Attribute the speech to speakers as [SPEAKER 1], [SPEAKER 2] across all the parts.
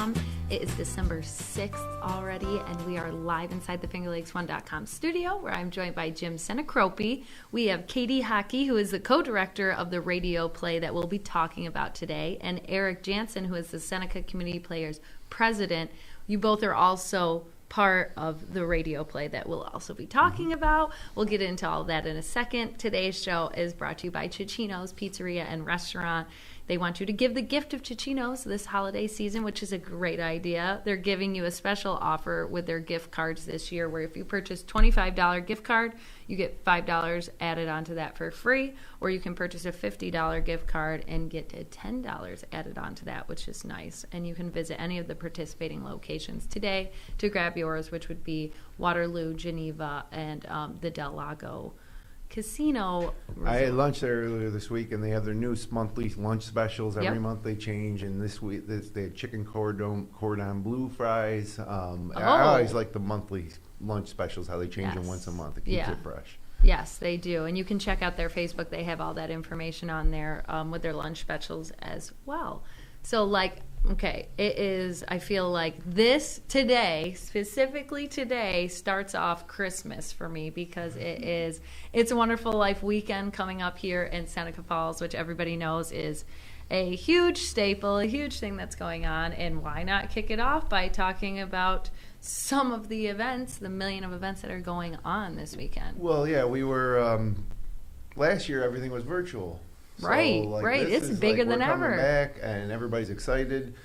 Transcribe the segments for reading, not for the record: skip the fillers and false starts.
[SPEAKER 1] FingerLakes1.com. It is December 6th already, and we are live inside the FingerLakes1.com studio, where I'm joined by Jim Sinicropi. We have Katie Hockey, who is the co-director of the radio play that we'll be talking about today, and Eric Jansen, who is the Seneca Community Players president. You both are also part of the radio play that we'll also be talking about. We'll get into all that in a second. Today's show is brought to you by Cicino's Pizzeria and Restaurant. They want you to give the gift of Cicino's this holiday season, which is a great idea. They're giving you a special offer with their gift cards this year, where if you purchase $25 gift card, you get $5 added onto that for free, or you can purchase a $50 gift card and get $10 added onto that, which is nice. And you can visit any of the participating locations today to grab yours, which would be Waterloo, Geneva, and the Del Lago Casino Resort.
[SPEAKER 2] I had lunch there earlier this week, and they have their new monthly lunch specials. Every month they change, and this week they had chicken cordon bleu fries. I always like the monthly lunch specials, how they change them once a month. It keeps it fresh.
[SPEAKER 1] Yes, they do. And you can check out their Facebook. They have all that information on there with their lunch specials as well. So, okay, it is, I feel like this today, specifically today, starts off Christmas for me, because it's a Wonderful Life weekend coming up here in Seneca Falls, which everybody knows is a huge staple, a huge thing that's going on. And why not kick it off by talking about some of the events, the million of events that are going on this weekend?
[SPEAKER 2] Well, yeah, we were, last year everything was virtual. So,
[SPEAKER 1] right. It's bigger than ever.
[SPEAKER 2] We're coming back, and everybody's excited.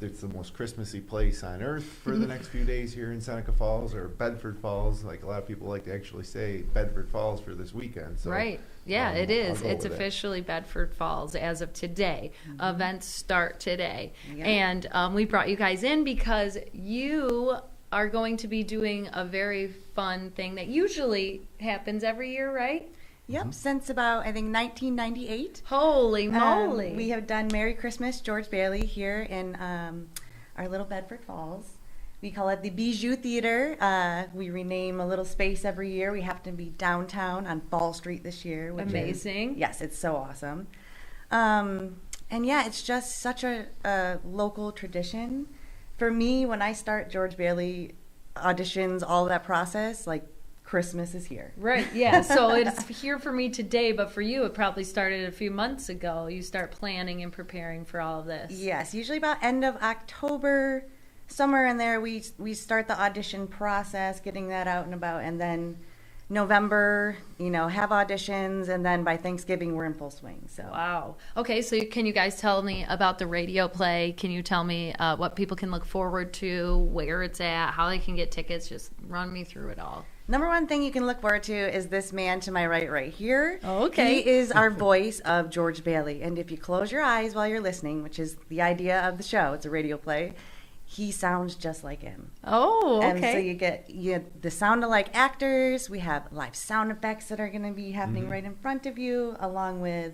[SPEAKER 2] It's the most Christmassy place on earth for the next few days here in Seneca Falls, or Bedford Falls. Like a lot of people like to actually say Bedford Falls for this weekend. So,
[SPEAKER 1] right. Yeah, it is. It's officially Bedford Falls as of today. Events start today. Yeah. And we brought you guys in because you are going to be doing a very fun thing that usually happens every year, right?
[SPEAKER 3] Yep, since about, I think, 1998.
[SPEAKER 1] Holy moly.
[SPEAKER 3] We have done Merry Christmas, George Bailey, here in our little Bedford Falls. We call it the Bijou Theater. We rename a little space every year. We happen to be downtown on Fall Street this year.
[SPEAKER 1] Amazing.
[SPEAKER 3] Yes, it's so awesome. And yeah, it's just such a local tradition. For me, when I start George Bailey auditions, all of that process, Christmas is here.
[SPEAKER 1] Right, yeah. So it's here for me today, but for you, it probably started a few months ago. You start planning and preparing for all of this.
[SPEAKER 3] Yes, usually about end of October, somewhere in there, we start the audition process, getting that out and about, and then November, have auditions, and then by Thanksgiving, we're in full swing. So
[SPEAKER 1] wow. Okay, so can you guys tell me about the radio play? Can you tell me what people can look forward to, where it's at, how they can get tickets? Just run me through it all.
[SPEAKER 3] Number one thing you can look forward to is this man to my right here.
[SPEAKER 1] Oh, okay.
[SPEAKER 3] He is our voice of George Bailey. And if you close your eyes while you're listening, which is the idea of the show, it's a radio play, he sounds just like him.
[SPEAKER 1] Oh, okay.
[SPEAKER 3] And so you get the sound-alike actors. We have live sound effects that are going to be happening right in front of you, along with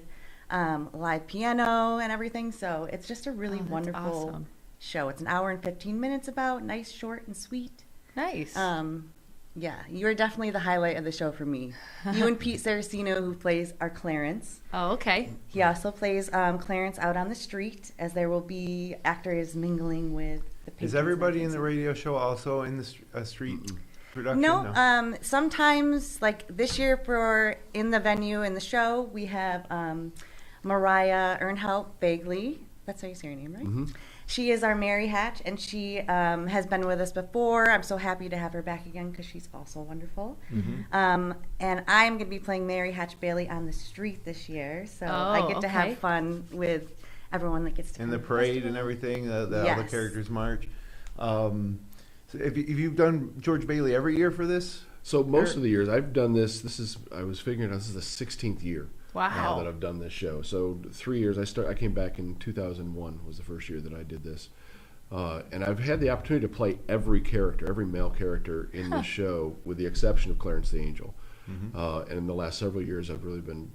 [SPEAKER 3] live piano and everything. So it's just a really wonderful show. It's an hour and 15 minutes about, nice, short, and sweet.
[SPEAKER 1] Nice.
[SPEAKER 3] Yeah, you're definitely the highlight of the show for me. You and Pete Saraceno, who plays our Clarence.
[SPEAKER 1] Oh, okay.
[SPEAKER 3] He also plays Clarence out on the street, as there will be actors mingling with the patrons.
[SPEAKER 2] Is everybody in the radio show also in the street production?
[SPEAKER 3] No. Sometimes, like this year in the venue, in the show, we have Mariah Earnhelp Bagley. That's how you say her name, right? Mm-hmm. She is our Mary Hatch, and she has been with us before. I'm so happy to have her back again because she's also wonderful. Mm-hmm. And I'm going to be playing Mary Hatch Bailey on the street this year, so I get to have fun with everyone that gets to
[SPEAKER 2] and the parade and everything, all the characters march. So if you've done George Bailey every year for this?
[SPEAKER 4] So most of the years I've done this. I was figuring out this is the 16th year.
[SPEAKER 1] Wow.
[SPEAKER 4] Now that I've done this show. So 3 years. I came back in 2001 was the first year that I did this. And I've had the opportunity to play every male character in the show, with the exception of Clarence the Angel. Mm-hmm. And in the last several years, I've really been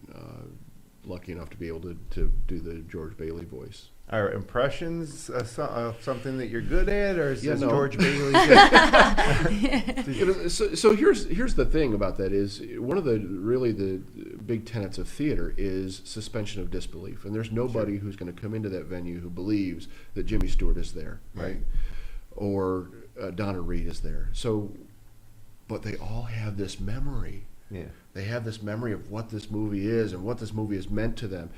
[SPEAKER 4] lucky enough to be able to do the George Bailey voice.
[SPEAKER 2] Are impressions something that you're good at, or is George Bailey?
[SPEAKER 4] So here's the thing about that is one of the big tenets of theater is suspension of disbelief, and there's nobody who's going to come into that venue who believes that Jimmy Stewart is there, right? Or Donna Reed is there. So, but they all have this memory.
[SPEAKER 2] Yeah.
[SPEAKER 4] They have this memory of what this movie is and what this movie has meant to them.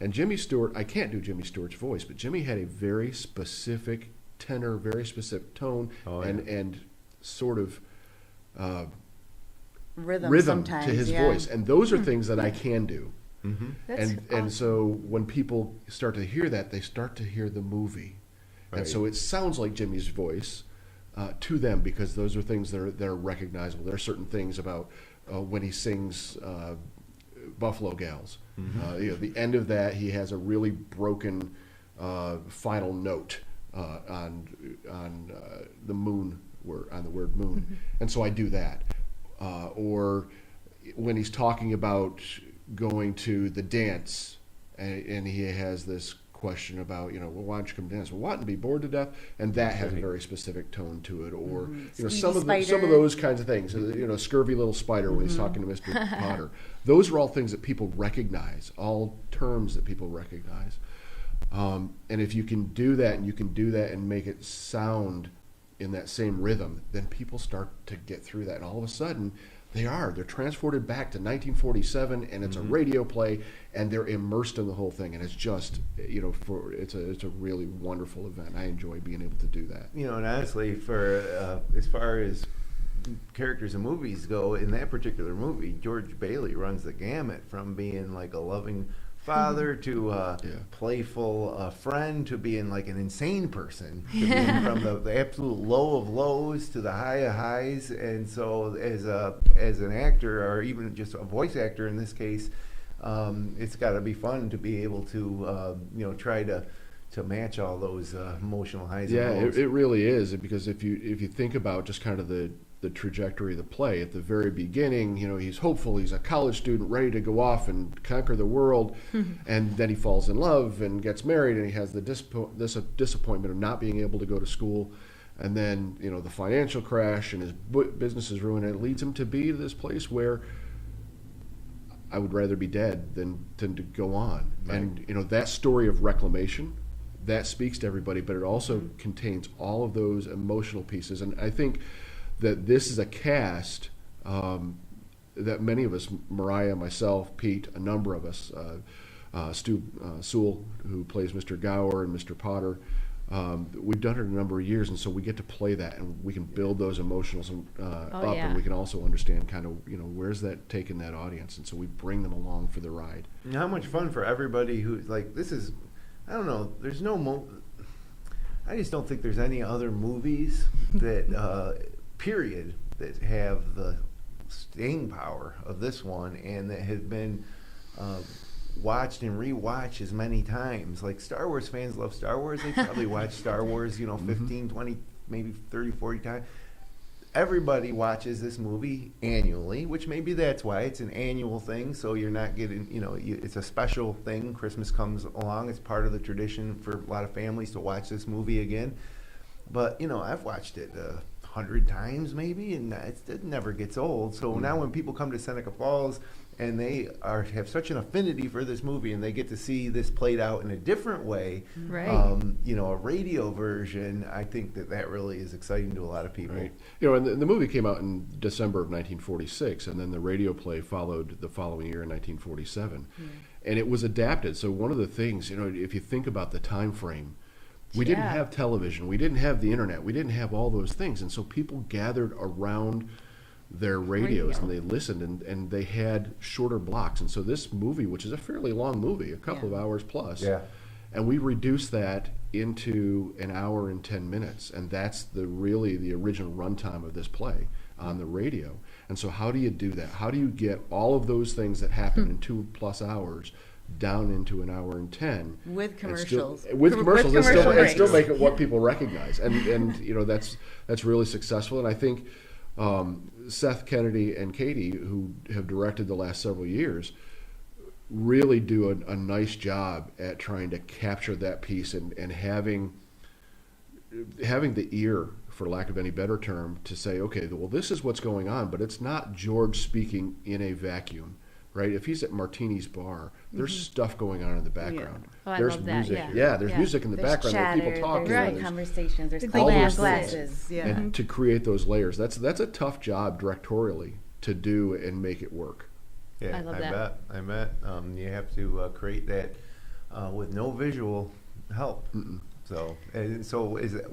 [SPEAKER 4] And Jimmy Stewart, I can't do Jimmy Stewart's voice, but Jimmy had a very specific tenor, very specific tone, and sort of rhythm to his voice. And those are things that I can do. And so when people start to hear that, they start to hear the movie. And so it sounds like Jimmy's voice to them, because those are things that are recognizable. There are certain things about when he sings Buffalo Gals. The end of that, he has a really broken final note on the moon, on the word moon. And so I do that. Or when he's talking about going to the dance, and he has this question about, well, why don't you come dance? Well, why not be bored to death? And that has a very specific tone to it. Or some of those kinds of things. Scurvy little spider when he's talking to Mr. Potter. Those are all things that people recognize, all terms that people recognize. And if you can do that, and make it sound in that same rhythm, then people start to get through that, and all of a sudden they're transported back to 1947, and it's a radio play, and they're immersed in the whole thing, and it's just it's a really wonderful event. I enjoy being able to do that.
[SPEAKER 2] And honestly, for as far as characters in movies go, in that particular movie, George Bailey runs the gamut from being like a loving father to playful friend to being like an insane person, to being from the absolute low of lows to the high of highs. And so as an actor, or even just a voice actor in this case, it's got to be fun to be able to try to match all those emotional highs and lows.
[SPEAKER 4] It really is, because if you think about just kind of the trajectory of the play, at the very beginning, he's hopeful, he's a college student ready to go off and conquer the world, and then he falls in love and gets married, and he has the disappointment of not being able to go to school, and then the financial crash, and his business is ruined, and it leads him to be this place where I would rather be dead than to go on. And that story of reclamation, that speaks to everybody, but it also contains all of those emotional pieces. And I think that this is a cast that many of us, Mariah, myself, Pete, a number of us, Stu Sewell, who plays Mr. Gower and Mr. Potter, we've done it a number of years, and so we get to play that, and we can build those emotions up, and we can also understand kind of, where's that taking that audience, and so we bring them along for the ride.
[SPEAKER 2] And how much fun for everybody who's like, this is, I don't know, there's no I just don't think there's any other movies that period that have the staying power of this one, and that have been watched and rewatched as many times. Like, Star Wars fans love Star Wars. They probably watch Star Wars 15, 20, maybe 30, 40 times. Everybody watches this movie annually, which maybe that's why it's an annual thing, so you're not getting, it's a special thing. Christmas comes along. It's part of the tradition for a lot of families to watch this movie again. But, I've watched it 100 times maybe, and it never gets old. So now when people come to Seneca Falls and they have such an affinity for this movie, and they get to see this played out in a different way, a radio version, I think that really is exciting to a lot of people.
[SPEAKER 4] Right. And the movie came out in December of 1946, and then the radio play followed the following year in 1947. And it was adapted. So one of the things, if you think about the time frame, we didn't have television, we didn't have the internet, we didn't have all those things, and so people gathered around their radios and they listened, and they had shorter blocks. And so this movie, which is a fairly long movie, a couple of hours plus, and we reduced that into an hour and 10 minutes, and that's really the original runtime of this play on the radio. And so how do you do that? How do you get all of those things that happen in 2+ hours down into an hour and 10
[SPEAKER 3] with commercials,
[SPEAKER 4] and still make it what people recognize, and that's really successful. And I think Seth Kennedy and Katie, who have directed the last several years, really do a nice job at trying to capture that piece, and having the ear, for lack of any better term, to say, okay, well, this is what's going on, but it's not George speaking in a vacuum. right? If he's at Martini's bar, there's stuff going on in the background.
[SPEAKER 1] Oh, I
[SPEAKER 4] There's
[SPEAKER 1] love that,
[SPEAKER 4] music.
[SPEAKER 1] yeah.
[SPEAKER 4] There's music in the
[SPEAKER 3] There's
[SPEAKER 4] background. There are
[SPEAKER 3] chatter,
[SPEAKER 4] people talking.
[SPEAKER 3] there's
[SPEAKER 4] There's
[SPEAKER 3] conversations, there's
[SPEAKER 1] The
[SPEAKER 3] clinking
[SPEAKER 1] glasses.
[SPEAKER 3] glasses. Yeah.
[SPEAKER 4] and to create those layers. That's a tough job directorially to do and make it work.
[SPEAKER 2] Yeah,
[SPEAKER 1] I love that.
[SPEAKER 2] I bet. You have to create that with no visual help. So is it?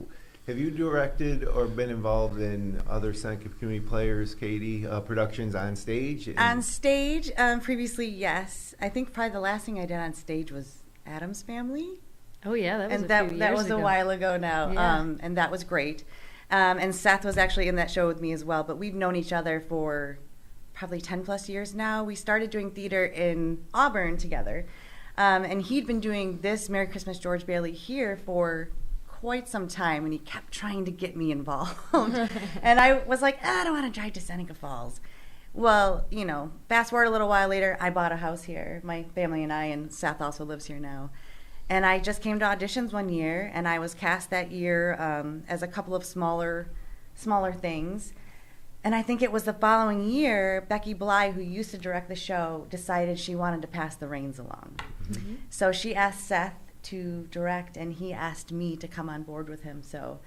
[SPEAKER 2] Have you directed or been involved in other Seneca Community Players, Katie, productions on stage?
[SPEAKER 3] On stage, previously, yes. I think probably the last thing I did on stage was Addams Family.
[SPEAKER 1] Oh yeah, that was
[SPEAKER 3] And
[SPEAKER 1] a few
[SPEAKER 3] that
[SPEAKER 1] years
[SPEAKER 3] was
[SPEAKER 1] ago.
[SPEAKER 3] a while ago now.
[SPEAKER 1] Yeah.
[SPEAKER 3] And that was great. And Seth was actually in that show with me as well. But we've known each other for probably 10 plus years now. We started doing theater in Auburn together. And he'd been doing this Merry Christmas, George Bailey here for quite some time, and he kept trying to get me involved. And I was like, I don't want to drive to Seneca Falls. Well, fast forward a little while later, I bought a house here, my family and I, and Seth also lives here now. And I just came to auditions one year, and I was cast that year as a couple of smaller things. And I think it was the following year, Becky Bly, who used to direct the show, decided she wanted to pass the reins along. So she asked Seth to direct, and he asked me to come on board with him. So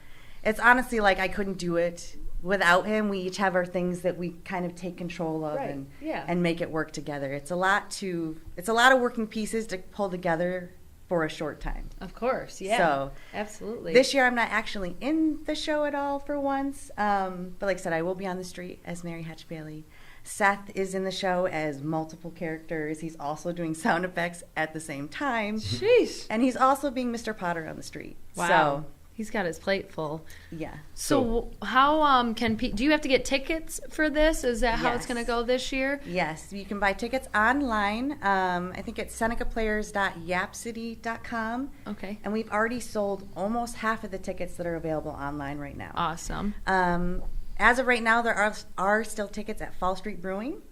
[SPEAKER 3] it's honestly like I couldn't do it without him. We each have our things that we kind of take control of
[SPEAKER 1] Right, yeah.
[SPEAKER 3] and make it work together. It's a lot of working pieces to pull together for a short time.
[SPEAKER 1] Of course, yeah.
[SPEAKER 3] So
[SPEAKER 1] absolutely.
[SPEAKER 3] this year I'm not actually in the show at all for once. But like I said, I will be on the street as Mary Hatch Bailey. Seth is in the show as multiple characters. He's also doing sound effects at the same time.
[SPEAKER 1] Sheesh.
[SPEAKER 3] And he's also being Mr. Potter on the street.
[SPEAKER 1] Wow. He's got his plate full.
[SPEAKER 3] Yeah.
[SPEAKER 1] So how do you have to get tickets for this? Is that how it's
[SPEAKER 3] Yes.
[SPEAKER 1] going to go this year?
[SPEAKER 3] Yes, you can buy tickets online. I think it's senecaplayers.yapcity.com.
[SPEAKER 1] Okay.
[SPEAKER 3] And we've already sold almost half of the tickets that are available online right now.
[SPEAKER 1] Awesome.
[SPEAKER 3] As of right now, there are still tickets at Fall Street Brewing,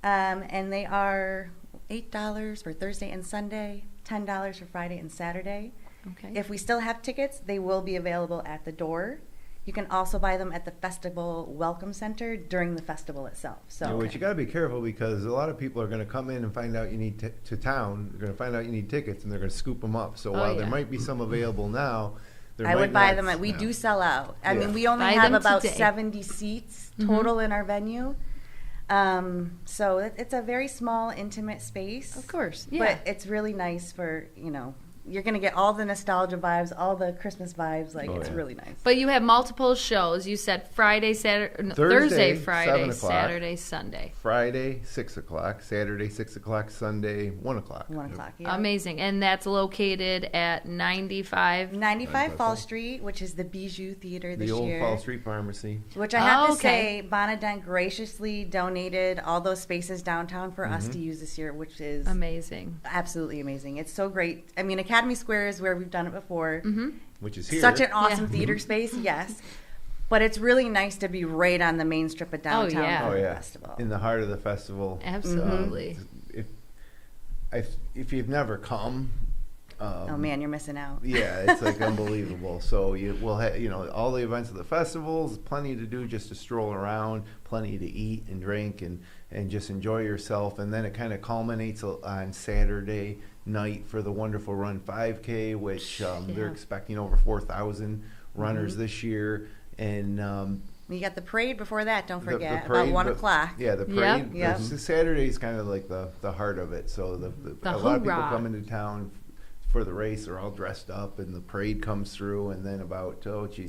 [SPEAKER 3] and they are $8 for Thursday and Sunday, $10 for Friday and Saturday.
[SPEAKER 1] Okay.
[SPEAKER 3] If we still have tickets, they will be available at the door. You can also buy them at the festival welcome center during the festival itself. So,
[SPEAKER 2] But you got to be careful because a lot of people are going to come in and find out you need to town. They're going to find out you need tickets, and they're going to scoop them up. So while
[SPEAKER 1] yeah.
[SPEAKER 2] there might be some available now,
[SPEAKER 3] I would buy them. We do sell out. I mean, we only
[SPEAKER 1] Buy
[SPEAKER 3] have
[SPEAKER 1] them
[SPEAKER 3] about
[SPEAKER 1] today.
[SPEAKER 3] 70 seats total in our venue. So it's a very small, intimate space.
[SPEAKER 1] Of course, yeah.
[SPEAKER 3] But it's really nice for, you're going to get all the nostalgia vibes, all the Christmas vibes. Like, it's really nice.
[SPEAKER 1] But you have multiple shows. You said Friday, Saturday, Thursday, Friday,
[SPEAKER 2] 7 o'clock.
[SPEAKER 1] Saturday, Sunday.
[SPEAKER 2] Friday, 6 o'clock. Saturday, 6 o'clock. Sunday, 1 o'clock.
[SPEAKER 3] 1 o'clock, yeah.
[SPEAKER 1] Amazing. And that's located at 95.
[SPEAKER 3] 95 Fall Street, which is the Bijou Theater this
[SPEAKER 2] The old
[SPEAKER 3] year.
[SPEAKER 2] Fall Street Pharmacy.
[SPEAKER 3] Which I have to
[SPEAKER 1] okay.
[SPEAKER 3] say, Bonadent graciously donated all those spaces downtown for us to use this year, which is
[SPEAKER 1] Amazing.
[SPEAKER 3] absolutely amazing. It's so great. I mean, Academy Square is where we've done it before.
[SPEAKER 2] Which is here.
[SPEAKER 3] Such an awesome
[SPEAKER 1] Yeah.
[SPEAKER 3] theater space, yes. But it's really nice to be right on the main strip of downtown
[SPEAKER 1] yeah.
[SPEAKER 3] for
[SPEAKER 2] Oh,
[SPEAKER 3] the
[SPEAKER 2] yeah.
[SPEAKER 3] festival.
[SPEAKER 2] In the heart of the festival.
[SPEAKER 1] Absolutely.
[SPEAKER 2] If you've never come,
[SPEAKER 3] Oh man, you're missing out.
[SPEAKER 2] yeah, it's like unbelievable. So you will have, all the events of the festivals, plenty to do just to stroll around, plenty to eat and drink and just enjoy yourself. And then it kind of culminates on Saturday night for the Wonderful Run 5K, which they're expecting over 4,000 runners this year. And
[SPEAKER 3] You got the parade before that, don't
[SPEAKER 2] the
[SPEAKER 3] forget,
[SPEAKER 2] parade,
[SPEAKER 3] about 1
[SPEAKER 2] but-
[SPEAKER 3] o'clock.
[SPEAKER 2] Yeah, the parade.
[SPEAKER 3] Yep.
[SPEAKER 2] The Saturday is kind of like the heart of it. So a lot of people
[SPEAKER 1] hoorah.
[SPEAKER 2] come into town for the race. They're all dressed up, and the parade comes through. And then about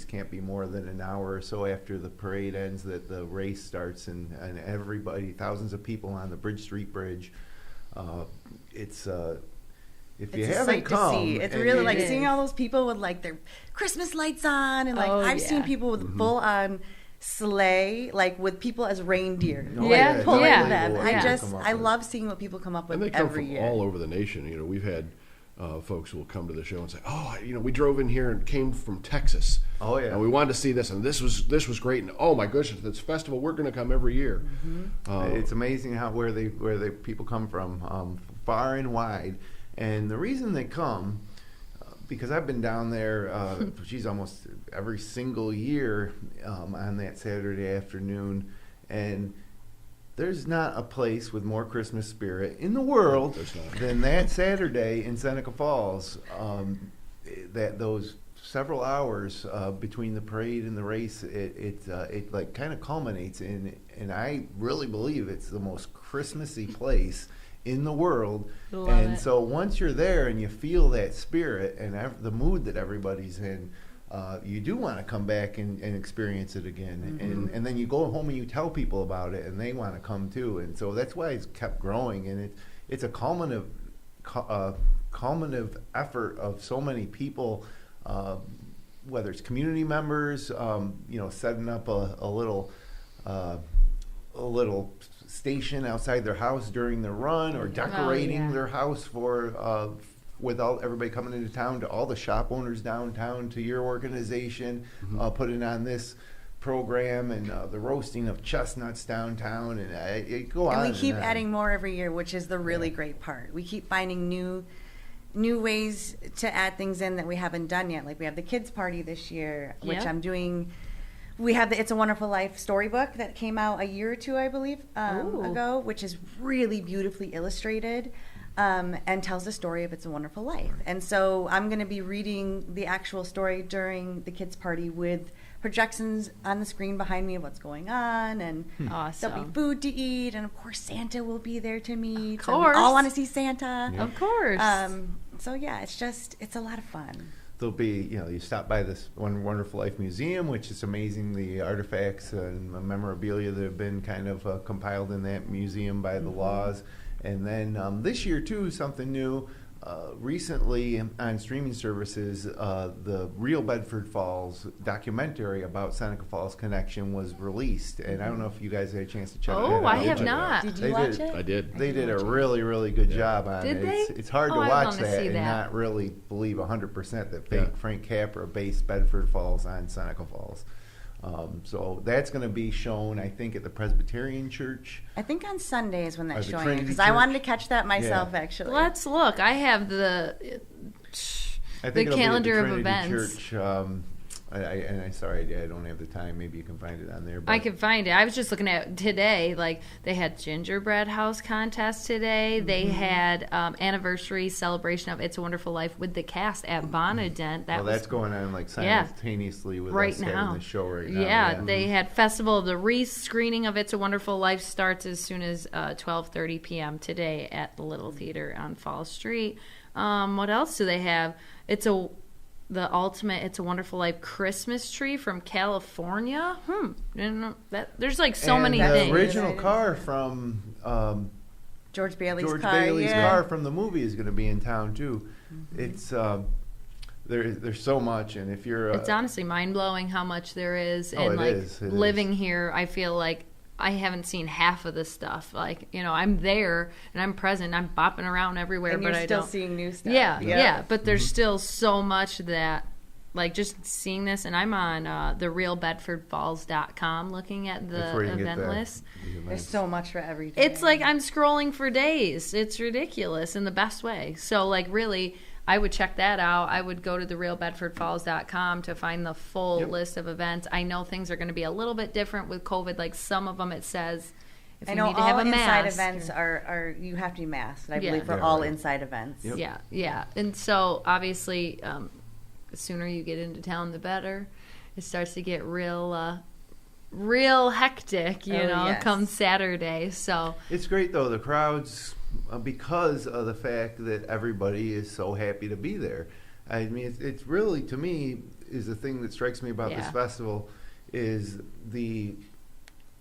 [SPEAKER 2] can't be more than an hour or so after the parade ends that the race starts, and everybody, thousands of people on the Bridge Street Bridge. If you
[SPEAKER 3] It's a
[SPEAKER 2] haven't
[SPEAKER 3] sight
[SPEAKER 2] come,
[SPEAKER 3] to see. It's
[SPEAKER 2] and
[SPEAKER 3] really
[SPEAKER 2] you-
[SPEAKER 3] like
[SPEAKER 1] It
[SPEAKER 3] seeing
[SPEAKER 1] is.
[SPEAKER 3] all those people with like their Christmas lights on, and like
[SPEAKER 1] Oh,
[SPEAKER 3] I've seen
[SPEAKER 1] yeah.
[SPEAKER 3] people with full on sleigh, like with people as reindeer.
[SPEAKER 2] Oh,
[SPEAKER 3] like,
[SPEAKER 1] Yeah,
[SPEAKER 3] pulling
[SPEAKER 1] yeah.
[SPEAKER 3] them.
[SPEAKER 2] Yeah.
[SPEAKER 3] I love seeing what people come up with
[SPEAKER 4] And they come
[SPEAKER 3] every
[SPEAKER 4] from
[SPEAKER 3] year.
[SPEAKER 4] all over the nation. We've had folks who will come to the show and say, "Oh, we drove in here and came from Texas.
[SPEAKER 2] Oh, yeah.
[SPEAKER 4] and we wanted to see this, and this was great. And oh my goodness, this festival, we're going to come every year."
[SPEAKER 2] It's amazing where they people come from, far and wide, and the reason they come, because I've been down there, almost every single year on that Saturday afternoon, and there's not a place with more Christmas spirit in the world than that Saturday in Seneca Falls. That those several hours between the parade and the race, it like kind of culminates in, and I really believe it's the most Christmassy place in the world. So once you're there and you feel that spirit and the mood that everybody's in, you do want to come back and experience it again. And then you go home and you tell people about it, and they want to come too. And so that's why it's kept growing, and it's a culminative effort of so many people, whether it's community members, setting up a little station outside their house during the run, or decorating their house for without everybody coming into town, to all the shop owners downtown, to your organization, putting on this program, and the roasting of chestnuts downtown, and it go on.
[SPEAKER 3] And we keep adding more every year, which is the really great part. We keep finding new ways to add things in that we haven't done yet. Like we have the kids party this year, which I'm doing. We have the It's a Wonderful Life storybook that came out a year or two, I believe, ago, which is really beautifully illustrated and tells the story of It's a Wonderful Life. And so I'm going to be reading the actual story during the kids party with projections on the screen behind me of what's going on, and there'll be food to eat, and of course Santa will be there to meet.
[SPEAKER 1] Of course.
[SPEAKER 3] We all want to see Santa.
[SPEAKER 1] Of course.
[SPEAKER 3] So yeah, it's a lot of fun.
[SPEAKER 2] There'll be, you stop by this Wonderful Life Museum, which is amazing, the artifacts and memorabilia that have been kind of compiled in that museum by the laws. And then this year, too, something new. Recently on streaming services, the Real Bedford Falls documentary about Seneca Falls connection was released, and I don't know if you guys had a chance to check it out.
[SPEAKER 1] Oh, I have not.
[SPEAKER 3] Did you watch it?
[SPEAKER 4] I did.
[SPEAKER 2] They did a really, really good job on
[SPEAKER 1] Did
[SPEAKER 2] it.
[SPEAKER 1] they?
[SPEAKER 2] It's hard to
[SPEAKER 1] I
[SPEAKER 2] watch
[SPEAKER 1] wanna
[SPEAKER 2] that
[SPEAKER 1] see
[SPEAKER 2] and
[SPEAKER 1] that.
[SPEAKER 2] not really believe 100% that Frank Capra based Bedford Falls on Seneca Falls. So that's going to be shown, I think, at the Presbyterian Church.
[SPEAKER 3] I think on Sundays when that's
[SPEAKER 2] the
[SPEAKER 3] showing,
[SPEAKER 2] Trinity
[SPEAKER 3] because I
[SPEAKER 2] Church.
[SPEAKER 3] wanted to catch that myself,
[SPEAKER 2] Yeah.
[SPEAKER 3] actually.
[SPEAKER 1] Let's look. I have the
[SPEAKER 2] I think it'll
[SPEAKER 1] calendar
[SPEAKER 2] be at
[SPEAKER 1] of
[SPEAKER 2] the Trinity
[SPEAKER 1] events.
[SPEAKER 2] Church. I'm sorry, I don't have the time. Maybe you can find it on there. But
[SPEAKER 1] I could find it. I was just looking at today. Like they had gingerbread house contest today. They had anniversary celebration of It's a Wonderful Life with the cast at Bonadent.
[SPEAKER 2] that's going on like simultaneously with
[SPEAKER 1] right
[SPEAKER 2] us
[SPEAKER 1] now.
[SPEAKER 2] having the show right now.
[SPEAKER 1] Yeah, they had Festival of the Wreath screening of It's a Wonderful Life starts as soon as 12:30 p.m. today at the Little Theater on Fall Street. What else do they have? The ultimate It's a Wonderful Life Christmas tree from California. Didn't know that. There's like so many
[SPEAKER 2] the
[SPEAKER 1] things.
[SPEAKER 2] The original car from
[SPEAKER 3] George Bailey's car.
[SPEAKER 2] car from the movie is going to be in town too. It's there's so much, and if you're
[SPEAKER 1] It's honestly mind blowing how much there is.
[SPEAKER 2] Oh,
[SPEAKER 1] And
[SPEAKER 2] it
[SPEAKER 1] like
[SPEAKER 2] is. It
[SPEAKER 1] living
[SPEAKER 2] is.
[SPEAKER 1] here, I feel like I haven't seen half of the stuff. Like, I'm there and I'm present. I'm bopping around everywhere,
[SPEAKER 3] And
[SPEAKER 1] but
[SPEAKER 3] you're
[SPEAKER 1] I
[SPEAKER 3] still
[SPEAKER 1] don't.
[SPEAKER 3] seeing new stuff.
[SPEAKER 1] Yeah. But there's still so much that, like, just seeing this, and I'm on therealbedfordfalls.com looking at
[SPEAKER 2] that's
[SPEAKER 1] the
[SPEAKER 2] where you can
[SPEAKER 1] event
[SPEAKER 2] get
[SPEAKER 1] list.
[SPEAKER 3] There's so much for every day.
[SPEAKER 1] It's like I'm scrolling for days. It's ridiculous in the best way. So, like, really, I would check that out. I would go to therealbedfordfalls.com to find the full list of events. I know things are going to be a little bit different with COVID. Like, some of them it says if
[SPEAKER 3] I
[SPEAKER 1] you
[SPEAKER 3] know
[SPEAKER 1] need to have
[SPEAKER 3] all
[SPEAKER 1] a
[SPEAKER 3] inside
[SPEAKER 1] mask.
[SPEAKER 3] events are you have to be masked, I believe, for
[SPEAKER 2] Yeah,
[SPEAKER 3] all
[SPEAKER 2] right.
[SPEAKER 3] inside events.
[SPEAKER 2] Yep.
[SPEAKER 1] Yeah. And so, obviously, the sooner you get into town, the better. It starts to get real hectic,
[SPEAKER 3] yes.
[SPEAKER 1] come Saturday. So
[SPEAKER 2] It's great though, the crowds, because of the fact that everybody is so happy to be there. I mean, it's really, to me, is the thing that strikes me about this festival is the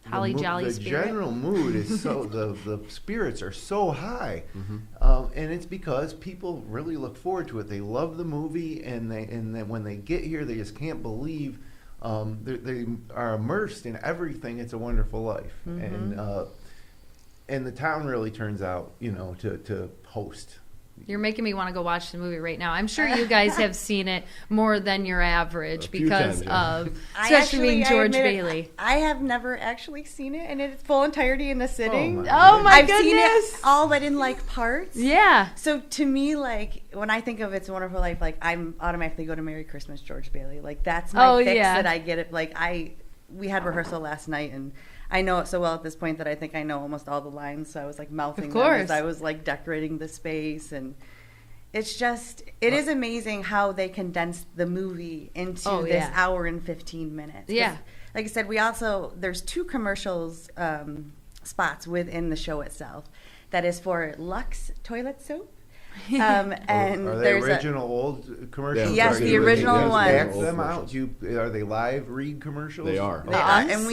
[SPEAKER 1] Holly jolly
[SPEAKER 2] the
[SPEAKER 1] spirit.
[SPEAKER 2] general mood is so the spirits are so high, and it's because people really look forward to it. They love the movie, and then when they get here, they just can't believe they are immersed in everything. It's a Wonderful Life, and the town really turns out, to host.
[SPEAKER 1] You're making me want to go watch the movie right now. I'm sure you guys have seen it more than your average
[SPEAKER 4] A few
[SPEAKER 1] because
[SPEAKER 4] times,
[SPEAKER 1] of, especially being George Bailey.
[SPEAKER 3] I have never actually seen it in its full entirety in the sitting.
[SPEAKER 1] Oh my
[SPEAKER 3] I've
[SPEAKER 1] goodness!
[SPEAKER 3] seen it all but in like parts.
[SPEAKER 1] Yeah.
[SPEAKER 3] So to me, like when I think of It's a Wonderful Life, like I'm automatically go to Merry Christmas, George Bailey. Like that's my fix that I get it. Like we had rehearsal last night, and I know it so well at this point that I think I know almost all the lines. So I was like mouthing them as I was like decorating the space, and it's just, it is amazing how they condensed the movie into this hour and 15 minutes.
[SPEAKER 1] Yeah.
[SPEAKER 3] Like I said, there's 2 commercials spots within the show itself. That is for Lux toilet soap. And
[SPEAKER 2] are they original old commercials?
[SPEAKER 3] Yes, the original ones.
[SPEAKER 2] Act them out. Are they live read commercials?
[SPEAKER 4] They are.
[SPEAKER 3] Awesome. And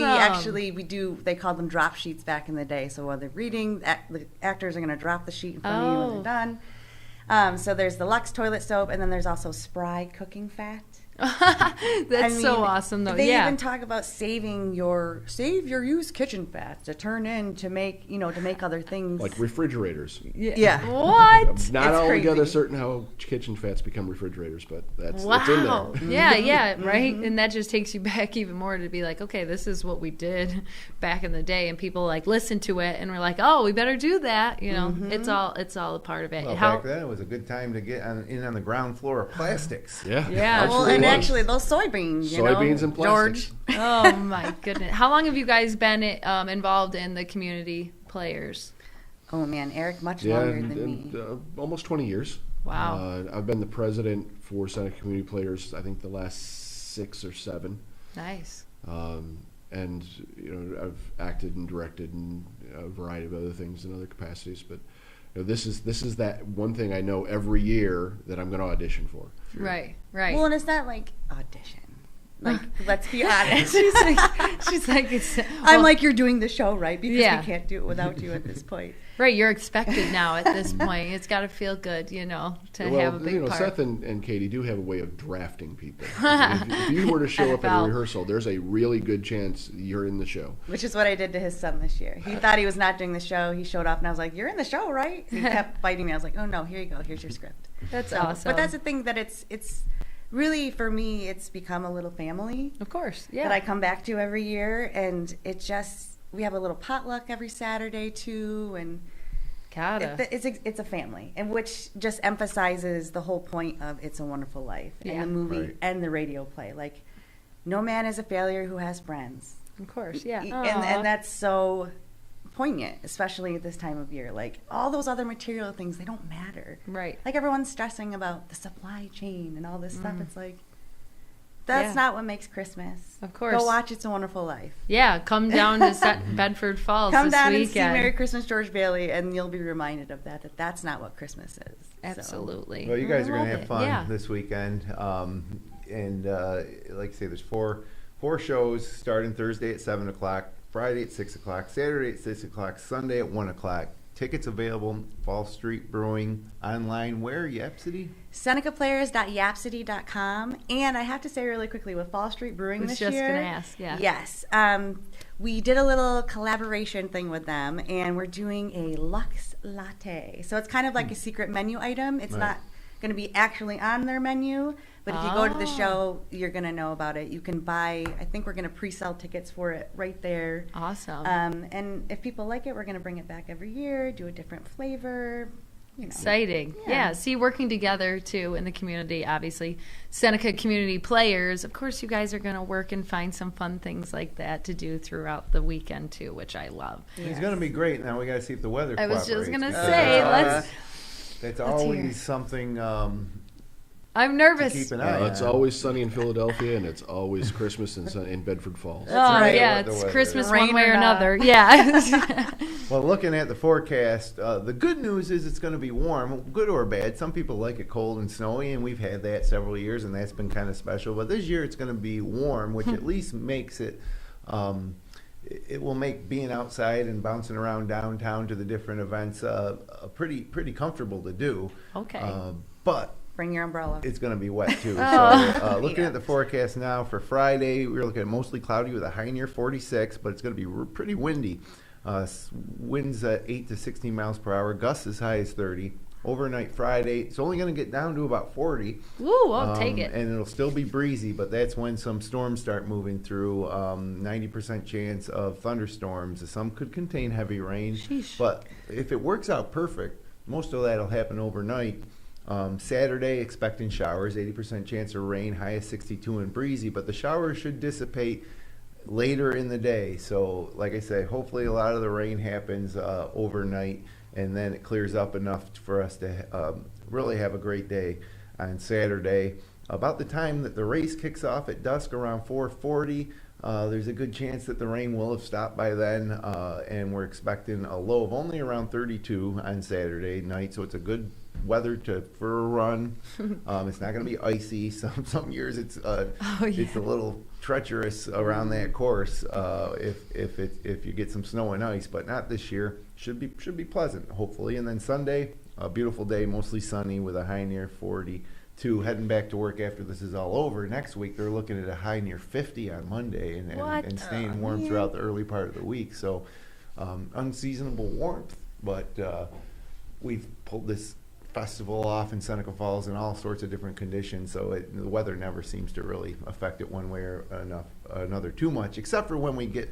[SPEAKER 3] they called them drop sheets back in the day. So while they're reading, the actors are going to drop the sheet in front of you when they're done. So there's the Lux toilet soap, and then there's also Spry cooking fat.
[SPEAKER 1] That's so awesome, though.
[SPEAKER 3] They even talk about save your used kitchen fat to turn in to make other things
[SPEAKER 4] like refrigerators.
[SPEAKER 3] Yeah.
[SPEAKER 1] What?
[SPEAKER 4] Not altogether certain how kitchen fats become refrigerators, but it's in
[SPEAKER 1] Yeah,
[SPEAKER 4] there.
[SPEAKER 1] right. And that just takes you back even more to be like, okay, this is what we did back in the day, and people like listen to it and we're like, oh, we better do that. It's all a part of it.
[SPEAKER 2] Well, back then it was a good time to get in on the ground floor of plastics.
[SPEAKER 1] Yeah.
[SPEAKER 3] Well, and actually, those soybeans,
[SPEAKER 4] soybeans and plastics.
[SPEAKER 3] George.
[SPEAKER 1] Oh my goodness! How long have you guys been involved in the community players?
[SPEAKER 3] Oh man, Eric, much longer than me.
[SPEAKER 4] Almost 20 years.
[SPEAKER 1] Wow.
[SPEAKER 4] I've been the president for Seneca Community Players, I think the last 6 or 7.
[SPEAKER 1] Nice.
[SPEAKER 4] And I've acted and directed and a variety of other things in other capacities, but this is that one thing I know every year that I'm going to audition for.
[SPEAKER 1] Right.
[SPEAKER 3] Well, and it's not like audition. Like, let's be honest.
[SPEAKER 1] she's like,
[SPEAKER 3] I'm like, you're doing the show, right? Because we can't do it without you at this point.
[SPEAKER 1] Right, you're expected now at this point. It's got to feel good, to have a big part.
[SPEAKER 4] Seth and Katie do have a way of drafting people. If you were to show up at a rehearsal, there's a really good chance you're in the show.
[SPEAKER 3] Which is what I did to his son this year. He thought he was not doing the show. He showed up, and I was like, you're in the show, right? He kept fighting me. I was like, oh, no, here you go. Here's your script.
[SPEAKER 1] That's awesome.
[SPEAKER 3] But that's the thing that it's really, for me, it's become a little family.
[SPEAKER 1] Of course, yeah.
[SPEAKER 3] That I come back to every year, and we have a little potluck every Saturday too, and it's a family, and which just emphasizes the whole point of It's a Wonderful Life and the movie and the radio play. Like, no man is a failure who has friends.
[SPEAKER 1] Of course, yeah.
[SPEAKER 3] And that's so poignant, especially at this time of year. Like, all those other material things, they don't matter.
[SPEAKER 1] Right.
[SPEAKER 3] Like, everyone's stressing about the supply chain and all this stuff. It's like, that's not what makes Christmas.
[SPEAKER 1] Of course.
[SPEAKER 3] Go watch It's a Wonderful Life.
[SPEAKER 1] Yeah, come down to Bedford Falls
[SPEAKER 3] come
[SPEAKER 1] this
[SPEAKER 3] down
[SPEAKER 1] weekend.
[SPEAKER 3] And see Merry Christmas, George Bailey, and you'll be reminded of that's not what Christmas is.
[SPEAKER 1] Absolutely.
[SPEAKER 2] Well, you guys are going to have fun this weekend. And like I say, there's four shows starting Thursday at 7 o'clock, Friday at 6 o'clock, Saturday at 6 o'clock, Sunday at 1 o'clock. Tickets available, Fall Street Brewing, online where, Yapsity?
[SPEAKER 3] SenecaPlayers.yapsity.com. And I have to say really quickly, with Fall Street Brewing this year.
[SPEAKER 1] I was just going to ask, yeah.
[SPEAKER 3] Yes. We did a little collaboration thing with them, and we're doing a Lux Latte. So it's kind of like a secret menu item. It's not going to be actually on their menu, but if you go to the show, you're going to know about it. You can buy, I think we're going to pre-sell tickets for it right there.
[SPEAKER 1] Awesome.
[SPEAKER 3] And if people like it, we're going to bring it back every year, do a different flavor.
[SPEAKER 1] Exciting. Yeah. See, working together, too, in the community, obviously. Seneca Community Players, of course, you guys are going to work and find some fun things like that to do throughout the weekend, too, which I love.
[SPEAKER 2] Yes. It's going to be great. Now we got to see if the weather cooperates.
[SPEAKER 1] I was just going to say,
[SPEAKER 2] it's always something...
[SPEAKER 1] I'm nervous.
[SPEAKER 2] Keep an eye
[SPEAKER 4] it's always sunny in Philadelphia, and it's always Christmas in Bedford Falls.
[SPEAKER 3] Right.
[SPEAKER 1] Yeah, it's Christmas one way or another. Yeah.
[SPEAKER 2] Well, looking at the forecast, the good news is it's going to be warm, good or bad. Some people like it cold and snowy, and we've had that several years, and that's been kind of special. But this year it's going to be warm, which at least makes it... it will make being outside and bouncing around downtown to the different events pretty comfortable to do.
[SPEAKER 1] Okay.
[SPEAKER 2] But...
[SPEAKER 3] Bring your umbrella.
[SPEAKER 2] It's going to be wet, too. So looking at the forecast now for Friday, we're looking at mostly cloudy with a high near 46, but it's going to be pretty windy. Winds at 8 to 16 miles per hour, gusts as high as 30. Overnight Friday, it's only going to get down to about 40.
[SPEAKER 1] Ooh, I'll take it.
[SPEAKER 2] And it'll still be breezy, but that's when some storms start moving through. 90% chance of thunderstorms. Some could contain heavy rain.
[SPEAKER 1] Sheesh.
[SPEAKER 2] But if it works out perfect, most of that will happen overnight. Saturday, expecting showers, 80% chance of rain, high of 62 and breezy, but the showers should dissipate later in the day. So, like I say, hopefully a lot of the rain happens overnight, and then it clears up enough for us to really have a great day on Saturday. About the time that the race kicks off at dusk, around 4:40, there's a good chance that the rain will have stopped by then, and we're expecting a low of only around 32 on Saturday night, so it's a good weather for a run. It's not going to be icy. Some years it's it's a little treacherous around that course if you get some snow and ice, but not this year. Should be pleasant, hopefully. And then Sunday, a beautiful day, mostly sunny with a high near 42. Heading back to work after this is all over. Next week, they're looking at a high near 50 on Monday and staying warm throughout the early part of the week. So unseasonable warmth, but we've pulled this festival off in Seneca Falls in all sorts of different conditions, so the weather never seems to really affect it one way or another too much, except for when we get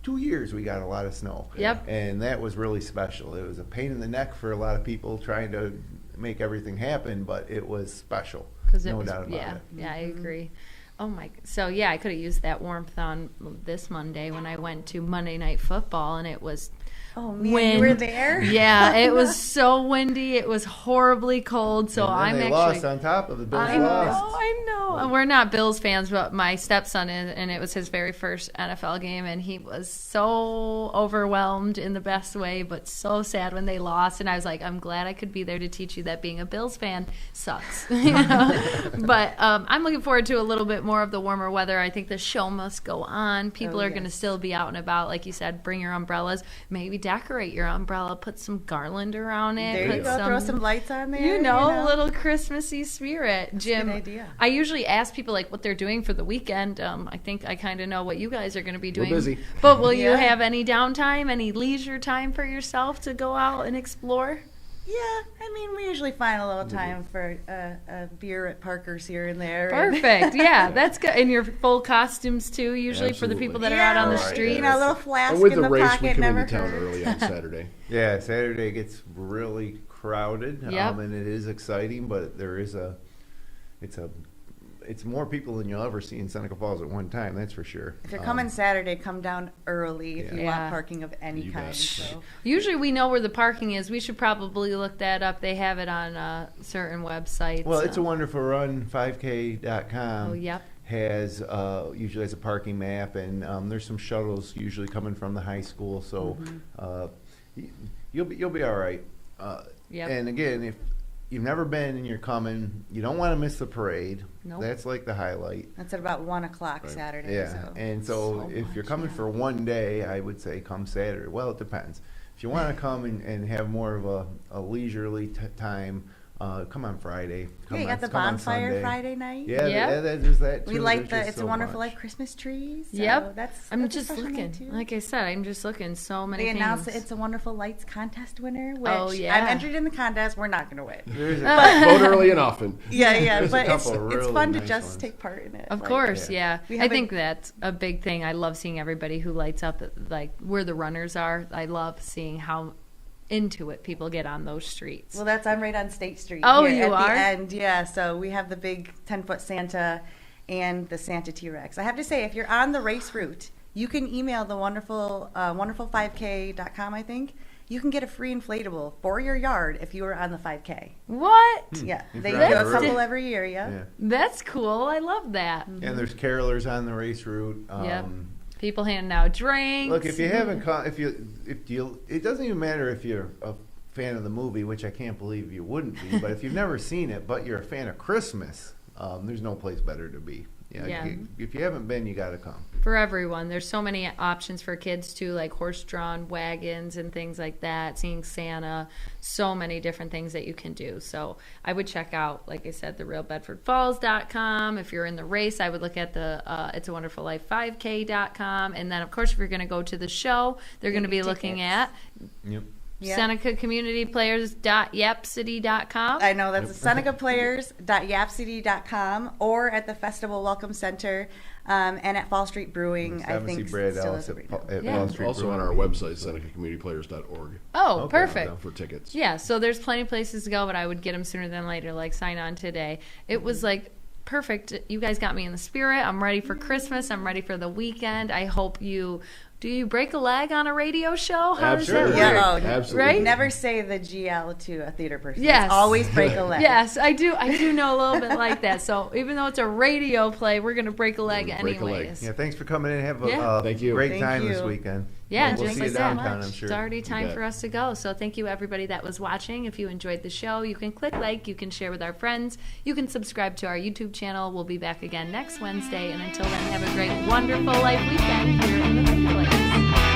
[SPEAKER 2] 2 years we got a lot of snow.
[SPEAKER 1] Yep.
[SPEAKER 2] And that was really special. It was a pain in the neck for a lot of people trying to make everything happen, but it was special. No doubt about it.
[SPEAKER 1] Yeah, I agree. Oh my! So yeah, I could have used that warmth on this Monday when I went to Monday Night Football, and it was
[SPEAKER 3] wind. You were there?
[SPEAKER 1] Yeah, it was so windy. It was horribly cold. So
[SPEAKER 2] and they lost on top of the Bills.
[SPEAKER 1] I know. We're not Bills fans, but my stepson is, and it was his very first NFL game, and he was so overwhelmed in the best way, but so sad when they lost. And I was like, I'm glad I could be there to teach you that being a Bills fan sucks. But I'm looking forward to a little bit more of the warmer weather. I think the show must go on. People are going to still be out and about. Like you said, bring your umbrellas. Maybe decorate your umbrella. Put some garland around it.
[SPEAKER 3] There you go. Throw some lights on there.
[SPEAKER 1] You know, a little Christmassy spirit.
[SPEAKER 3] That's
[SPEAKER 1] Jim,
[SPEAKER 3] a good idea.
[SPEAKER 1] I usually ask people like what they're doing for the weekend. I think I kind of know what you guys are going to be doing.
[SPEAKER 4] We're busy.
[SPEAKER 1] But will you have any downtime, any leisure time for yourself to go out and explore?
[SPEAKER 3] Yeah, I mean, we usually find a little time for a beer at Parker's here and there.
[SPEAKER 1] Perfect. Yeah, that's good. And your full costumes too, usually for the
[SPEAKER 4] Absolutely.
[SPEAKER 1] people that are out on the street.
[SPEAKER 3] You know, a little flask
[SPEAKER 4] And with
[SPEAKER 3] in
[SPEAKER 4] the
[SPEAKER 3] the
[SPEAKER 4] race, we
[SPEAKER 3] pocket
[SPEAKER 4] come
[SPEAKER 3] never
[SPEAKER 4] into town
[SPEAKER 3] hurts.
[SPEAKER 4] early on Saturday.
[SPEAKER 2] Yeah, Saturday gets really crowded,
[SPEAKER 1] Yep.
[SPEAKER 2] and it is exciting, but it's more people than you'll ever see in Seneca Falls at one time, that's for sure.
[SPEAKER 3] If you're coming Saturday, come down early if you
[SPEAKER 1] Yeah.
[SPEAKER 3] want parking of any
[SPEAKER 4] You
[SPEAKER 3] kind.
[SPEAKER 4] bet.
[SPEAKER 3] So.
[SPEAKER 1] Usually we know where the parking is. We should probably look that up. They have it on certain websites.
[SPEAKER 2] Well, It's a Wonderful Run, 5K.com.
[SPEAKER 1] Oh, yep.
[SPEAKER 2] Has usually has a parking map, and there's some shuttles usually coming from the high school, so you'll be all right.
[SPEAKER 1] Yep.
[SPEAKER 2] And again, if you've never been and you're coming, you don't want to miss the parade.
[SPEAKER 1] Nope.
[SPEAKER 2] That's like the highlight.
[SPEAKER 3] That's at about 1 o'clock Saturday.
[SPEAKER 2] Yeah,
[SPEAKER 3] So.
[SPEAKER 2] and so if you're
[SPEAKER 1] much,
[SPEAKER 2] coming
[SPEAKER 1] yeah.
[SPEAKER 2] for one day, I would say come Saturday. Well, it depends. If you want to come and have more of a leisurely time, come on Friday.
[SPEAKER 3] Yeah, you got the
[SPEAKER 2] come on
[SPEAKER 3] bonfire
[SPEAKER 2] Sunday.
[SPEAKER 3] Friday night.
[SPEAKER 2] Yeah,
[SPEAKER 1] Yeah.
[SPEAKER 2] there's that too.
[SPEAKER 3] We light
[SPEAKER 2] There's
[SPEAKER 3] the
[SPEAKER 2] just
[SPEAKER 3] It's a
[SPEAKER 2] so
[SPEAKER 3] Wonderful
[SPEAKER 2] much.
[SPEAKER 3] Life Christmas trees. So
[SPEAKER 1] Yep.
[SPEAKER 3] that's
[SPEAKER 1] I'm
[SPEAKER 3] a
[SPEAKER 1] just
[SPEAKER 3] special
[SPEAKER 1] looking.
[SPEAKER 3] night, too.
[SPEAKER 1] Like I said, I'm just looking. So many
[SPEAKER 3] They
[SPEAKER 1] things.
[SPEAKER 3] announced the It's a Wonderful Lights contest winner, which
[SPEAKER 1] Oh, yeah.
[SPEAKER 3] I've entered in the contest. We're not going to win.
[SPEAKER 2] There's
[SPEAKER 4] Vote early and often.
[SPEAKER 3] Yeah,
[SPEAKER 2] There's a
[SPEAKER 3] but it's
[SPEAKER 2] couple really
[SPEAKER 3] fun to
[SPEAKER 2] nice
[SPEAKER 3] just
[SPEAKER 2] ones.
[SPEAKER 3] take part in it.
[SPEAKER 1] Of
[SPEAKER 3] Like,
[SPEAKER 1] course,
[SPEAKER 2] yeah.
[SPEAKER 1] yeah.
[SPEAKER 3] We
[SPEAKER 1] I
[SPEAKER 3] have
[SPEAKER 1] think that's a big thing. I love seeing everybody who lights up, like where the runners are. I love seeing how into it people get on those streets.
[SPEAKER 3] Well, I'm right on State Street.
[SPEAKER 1] Oh,
[SPEAKER 3] here
[SPEAKER 1] you
[SPEAKER 3] at
[SPEAKER 1] are?
[SPEAKER 3] the end, yeah. So we have the big 10-foot Santa and the Santa T-Rex. I have to say, if you're on the race route, you can email the wonderful5k.com, I think. You can get a free inflatable for your yard if you were on the 5K.
[SPEAKER 1] What?
[SPEAKER 3] Yeah,
[SPEAKER 2] If
[SPEAKER 3] they do
[SPEAKER 2] you're on
[SPEAKER 3] a
[SPEAKER 2] the
[SPEAKER 3] couple
[SPEAKER 2] route.
[SPEAKER 3] every year, yeah.
[SPEAKER 2] Yeah.
[SPEAKER 1] That's cool. I love that.
[SPEAKER 2] And there's carolers on the race route.
[SPEAKER 1] Yep. People handing out drinks.
[SPEAKER 2] Look, if you haven't, it doesn't even matter if you're a fan of the movie, which I can't believe you wouldn't be. But if you've never seen it, but you're a fan of Christmas, there's no place better to be.
[SPEAKER 1] Yeah.
[SPEAKER 2] If you haven't been, you got to come.
[SPEAKER 1] For everyone, there's so many options for kids too, like horse-drawn wagons and things like that, seeing Santa, so many different things that you can do. So I would check out, like I said, the realbedfordfalls.com. If you're in the race, I would look at the It's a Wonderful Life 5K.com. And then, of course, if you're going to go to the show, they're going to be looking at
[SPEAKER 2] Yep.
[SPEAKER 3] Yeah.
[SPEAKER 1] Seneca Community Players.yapcity.com.
[SPEAKER 3] I know that's senecaplayers.yapcity.com or at the Festival Welcome Center and at Fall Street Brewing. I think
[SPEAKER 2] Brad
[SPEAKER 3] still
[SPEAKER 2] Ellis
[SPEAKER 3] is
[SPEAKER 2] at
[SPEAKER 1] Yeah.
[SPEAKER 2] Wall Street
[SPEAKER 4] Also on our
[SPEAKER 2] Brewing.
[SPEAKER 4] website, SenecaCommunityPlayers.org,
[SPEAKER 1] Oh,
[SPEAKER 2] Okay.
[SPEAKER 1] perfect.
[SPEAKER 4] for tickets.
[SPEAKER 1] Yeah, so there's plenty of places to go, but I would get them sooner than later, like sign on today. It was like perfect. You guys got me in the spirit. I'm ready for Christmas. I'm ready for the weekend. I hope you... Do you break a leg on a radio show? How
[SPEAKER 4] Absolutely.
[SPEAKER 1] does that work?
[SPEAKER 3] Yeah,
[SPEAKER 4] Absolutely.
[SPEAKER 1] Right?
[SPEAKER 3] Never say the GL to a theater person.
[SPEAKER 1] Yes.
[SPEAKER 3] It's always break a leg.
[SPEAKER 1] Yes, I do know a little bit like that. So even though it's a radio play, we're going to break a leg
[SPEAKER 4] Break a leg.
[SPEAKER 1] anyways.
[SPEAKER 2] Yeah, thanks for coming in. Have
[SPEAKER 1] Yeah.
[SPEAKER 2] a
[SPEAKER 4] Thank you.
[SPEAKER 2] great
[SPEAKER 3] Thank
[SPEAKER 2] time
[SPEAKER 3] you.
[SPEAKER 2] this weekend.
[SPEAKER 1] Yeah,
[SPEAKER 2] we'll
[SPEAKER 1] just
[SPEAKER 2] see
[SPEAKER 1] like
[SPEAKER 2] you
[SPEAKER 1] that.
[SPEAKER 2] downtown, I'm sure.
[SPEAKER 1] It's already time
[SPEAKER 4] bet.
[SPEAKER 1] for us to go. So thank you, everybody that was watching. If you enjoyed the show, you can click like, you can share with our friends, you can subscribe to our YouTube channel. We'll be back again next Wednesday. And until then, have a great, wonderful life weekend here in the Finger Lakes.